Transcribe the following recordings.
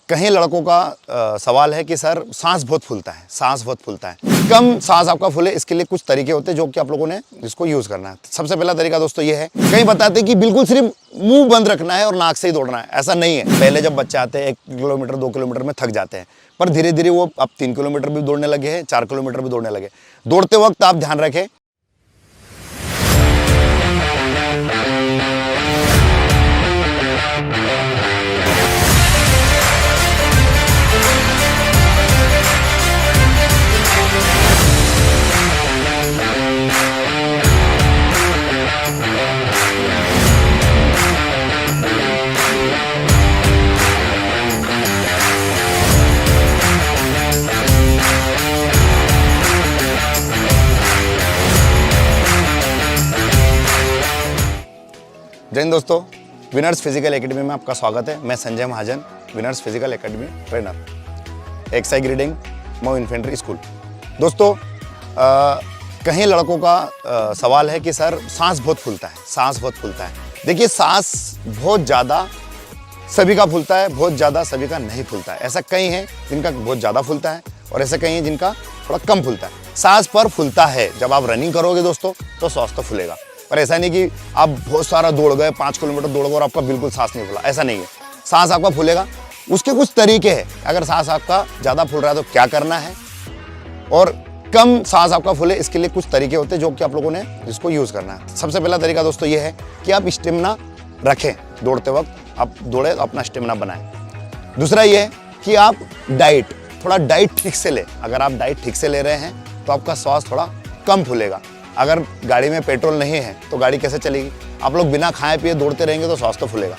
कहीं लड़कों का सवाल है कि सर सांस बहुत फूलता है, सांस बहुत फूलता है। कम सांस आपका फूले, इसके लिए कुछ तरीके होते हैं जो कि आप लोगों ने इसको यूज करना है। सबसे पहला तरीका दोस्तों ये है, कहीं बताते हैं कि बिल्कुल सिर्फ मुंह बंद रखना है और नाक से ही दौड़ना है। ऐसा नहीं है। पहले जब बच्चे आते हैं 1 किलोमीटर 2 किलोमीटर में थक जाते हैं, पर धीरे धीरे वो अब 3 किलोमीटर भी दौड़ने लगे हैं, 4 किलोमीटर भी दौड़ने लगे। दौड़ते वक्त आप ध्यान रखें जय हिंद दोस्तों, विनर्स फिजिकल एकेडमी में आपका स्वागत है। मैं Sanjay Mahajan, winners physical academy trainer, excise reading Mhow infantry school. दोस्तों कहीं लड़कों का सवाल है कि सर सांस बहुत फूलता है, सांस बहुत फूलता है। देखिए, सांस बहुत ज़्यादा सभी का फूलता है, बहुत ज़्यादा सभी का नहीं फूलता है। ऐसा कई हैं जिनका बहुत ज़्यादा फूलता है और ऐसे कई हैं जिनका थोड़ा कम फूलता है। सांस पर फूलता है। जब आप रनिंग करोगे दोस्तों तो सांस तो फूलेगा, पर ऐसा नहीं कि आप बहुत सारा दौड़ गए, 5 किलोमीटर दौड़ गए और आपका बिल्कुल सांस नहीं फूला। ऐसा नहीं है। सांस आपका फूलेगा। उसके कुछ तरीके हैं। अगर सांस आपका ज़्यादा फूल रहा है तो क्या करना है, और कम सांस आपका फूले, इसके लिए कुछ तरीके होते हैं जो कि आप लोगों ने इसको यूज़ करना है। सबसे पहला तरीका दोस्तों ये है कि आप स्टेमिना रखें। दौड़ते वक्त आप दौड़े तो अपना स्टेमिना बनाएं। दूसरा ये है कि आप थोड़ा डाइट ठीक से लें। अगर आप डाइट ठीक से ले रहे हैं तो आपका श्वास थोड़ा कम फूलेगा। अगर गाड़ी में पेट्रोल नहीं है तो गाड़ी कैसे चलेगी? आप लोग बिना खाए पिए दौड़ते रहेंगे तो सांस तो फूलेगा।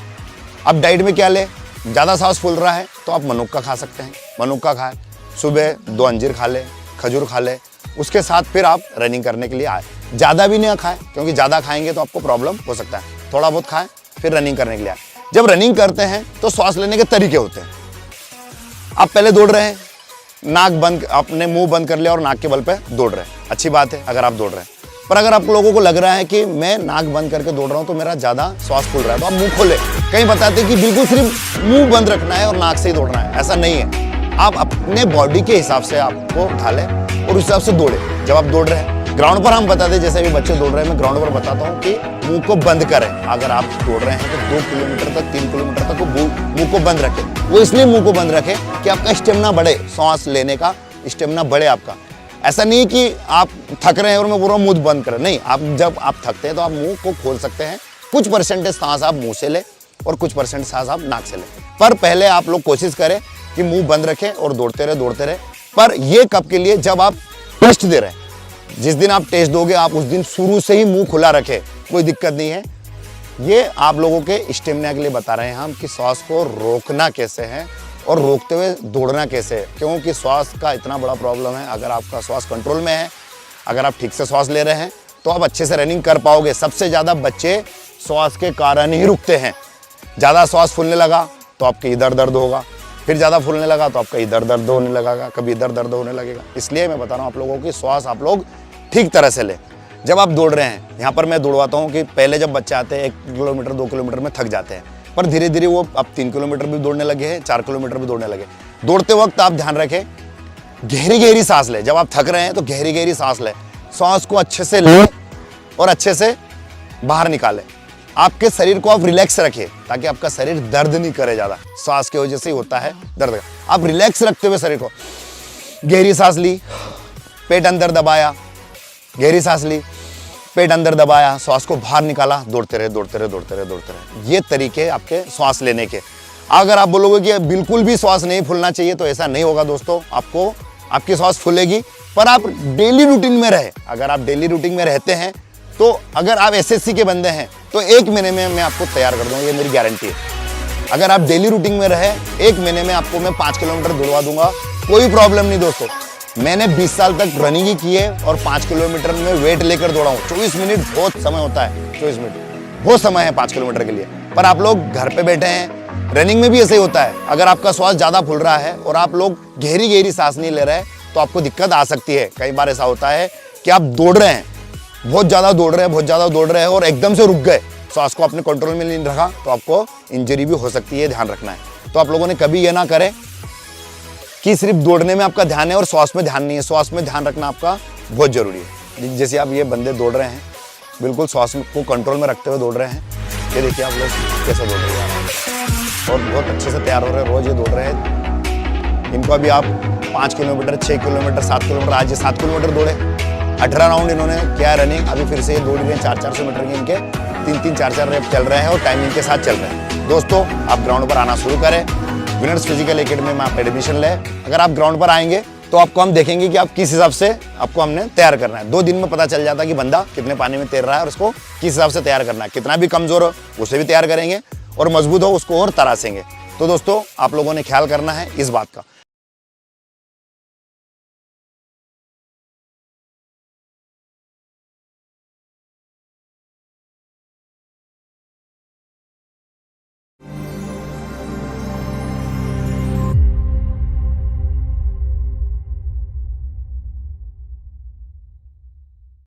अब डाइट में क्या ले? ज़्यादा सांस फूल रहा है तो आप मनुक्का खा सकते हैं। मनुक्का खाए, सुबह 2 अंजीर खा ले, खजूर खा ले, उसके साथ फिर आप रनिंग करने के लिए आए। ज़्यादा भी नहीं खाएं, क्योंकि ज़्यादा खाएंगे तो आपको प्रॉब्लम हो सकता है। थोड़ा बहुत खाएं, फिर रनिंग करने के लिए आए। जब रनिंग करते हैं तो सांस लेने के तरीके होते हैं। आप पहले दौड़ रहे हैं, नाक बंद, आपने मुंह बंद कर लिया और नाक के बल पे दौड़ रहे हैं। अच्छी बात है अगर आप दौड़ रहे हैं, पर अगर आप लोगों को लग रहा है कि मैं नाक बंद करके दौड़ रहा हूं तो मेरा ज़्यादा श्वास फूल रहा है, तो आप मुंह खोले। कहीं बताते हैं कि बिल्कुल सिर्फ मुंह बंद रखना है और नाक से ही दौड़ना है। ऐसा नहीं है। आप अपने बॉडी के हिसाब से आपको उठा लें और उस हिसाब से दौड़े। जब आप दौड़ रहे हैं ग्राउंड पर, हम बताते हैं, जैसे अभी बच्चे दौड़ रहे हैं, मैं ग्राउंड पर बताता हूँ कि मुंह को बंद करें। अगर आप दौड़ रहे हैं तो 2 किलोमीटर तक 3 किलोमीटर तक मुंह को बंद रखें। वो इसलिए मुंह को बंद रखें कि आपका स्टेमिना बढ़े, सांस लेने का स्टेमिना बढ़े आपका। ऐसा नहीं कि आप थक रहे हैं और मैं बोल रहा हूँ मुंह बंद करें। नहीं, आप जब आप थकते हैं तो आप मुंह को खोल सकते हैं। कुछ परसेंटेज सांस आप मुंह से लें और कुछ परसेंट सांस आप नाक से लें। पर पहले आप लोग कोशिश करें कि मुंह बंद रखें और दौड़ते रहे। पर ये कब के लिए? जब आप टेस्ट दे रहे हैं। जिस दिन आप टेस्ट दोगे आप उस दिन शुरू से ही मुंह खुला रखें, कोई दिक्कत नहीं है। ये आप लोगों के स्टेमिना के लिए बता रहे हैं हम कि श्वास को रोकना कैसे है और रोकते हुए दौड़ना कैसे है। क्योंकि श्वास का इतना बड़ा प्रॉब्लम है। अगर आपका श्वास कंट्रोल में है, अगर आप ठीक से श्वास ले रहे हैं तो आप अच्छे से रनिंग कर पाओगे। सबसे ज़्यादा बच्चे श्वास के कारण ही रुकते हैं। ज़्यादा श्वास फूलने लगा तो आपके इधर दर्द होगा, फिर ज़्यादा फूलने लगा तो आपका इधर दर्द होने लगेगा, कभी इधर दर्द होने लगेगा। इसलिए मैं बता रहा हूँ आप लोगों की श्वास आप लोग ठीक तरह से लें जब आप दौड़ रहे हैं। यहाँ पर मैं दौड़वाता हूँ कि पहले जब बच्चे आते हैं 1 किलोमीटर 2 किलोमीटर में थक जाते हैं, पर धीरे धीरे वो अब 3 किलोमीटर भी दौड़ने लगे हैं, 4 किलोमीटर भी दौड़ने लगे। दौड़ते वक्त आप ध्यान रखें, गहरी सांस लें। जब आप थक रहे हैं तो गहरी सांस लें। सांस को अच्छे से लें और अच्छे से बाहर निकालें। आपके शरीर को आप रिलैक्स रखिए ताकि आपका शरीर दर्द नहीं करे ज़्यादा। सांस की वजह से ही होता है दर्द। आप रिलैक्स रखते हुए शरीर को, गहरी सांस ली, पेट अंदर दबाया, गहरी सांस ली, पेट अंदर दबाया, श्वास को बाहर निकाला, दौड़ते रहे। ये तरीके आपके श्वास लेने के। अगर आप बोलोगे कि बिल्कुल भी श्वास नहीं फूलना चाहिए तो ऐसा नहीं होगा दोस्तों। आपकी श्वास फूलेगी, पर आप डेली रूटीन में रहे। अगर आप डेली रूटीन में रहते हैं तो अगर आप एसएससी के बंदे हैं तो 1 महीने में मैं आपको तैयार कर दूंगा, ये मेरी गारंटी है। अगर आप डेली रूटीन में रहे 1 महीने में आपको मैं 5 किलोमीटर दौड़वा दूंगा, कोई प्रॉब्लम नहीं दोस्तों। मैंने 20 साल तक रनिंग ही की है और 5 किलोमीटर में वेट लेकर दौड़ा हूँ। 24 मिनट बहुत समय होता है, 24 मिनट बहुत समय है 5 किलोमीटर के लिए। पर आप लोग घर पे बैठे हैं, रनिंग में भी ऐसे ही होता है। अगर आपका श्वास ज़्यादा फूल रहा है और आप लोग गहरी सांस नहीं ले रहे तो आपको दिक्कत आ सकती है। कई बार ऐसा होता है कि आप दौड़ रहे हैं, बहुत ज़्यादा दौड़ रहे हैं और एकदम से रुक गए, श्वास को अपने कंट्रोल में नहीं रखा तो आपको इंजरी भी हो सकती है, ध्यान रखना है। तो आप लोगों ने कभी ये ना करें कि सिर्फ दौड़ने में आपका ध्यान है और श्वास में ध्यान नहीं है। श्वास में ध्यान रखना आपका बहुत जरूरी है। जैसे आप ये बंदे दौड़ रहे हैं, बिल्कुल श्वास को कंट्रोल में रखते हुए दौड़ रहे हैं। ये देखिए आप लोग कैसे दौड़ रहे हैं और बहुत अच्छे से तैयार हो रहे हैं, रोज ये दौड़ रहे हैं। इनको अभी आप 5 किलोमीटर, 6 किलोमीटर, 7 किलोमीटर, आज ये 7 किलोमीटर दौड़े, 18 राउंड इन्होंने किया रनिंग। अभी फिर से ये दौड़ रहे हैं 400-400 मीटर के, इनके 3-3, 4-4 रेप चल रहे हैं और टाइमिंग के साथ चल रहे हैं। दोस्तों आप ग्राउंड पर आना शुरू करें, विनर्स फिजिकल एकेडमी में आप एडमिशन लें। अगर आप ग्राउंड पर आएंगे तो आपको हम देखेंगे कि आप किस हिसाब से आपको हमने तैयार करना है। 2 दिन में पता चल जाता है कि बंदा कितने पानी में तैर रहा है और उसको किस हिसाब से तैयार करना है। कितना भी कमजोर हो उसे भी तैयार करेंगे और मजबूत हो उसको और तरासेंगे। तो दोस्तों आप लोगों ने ख्याल करना है इस बात का।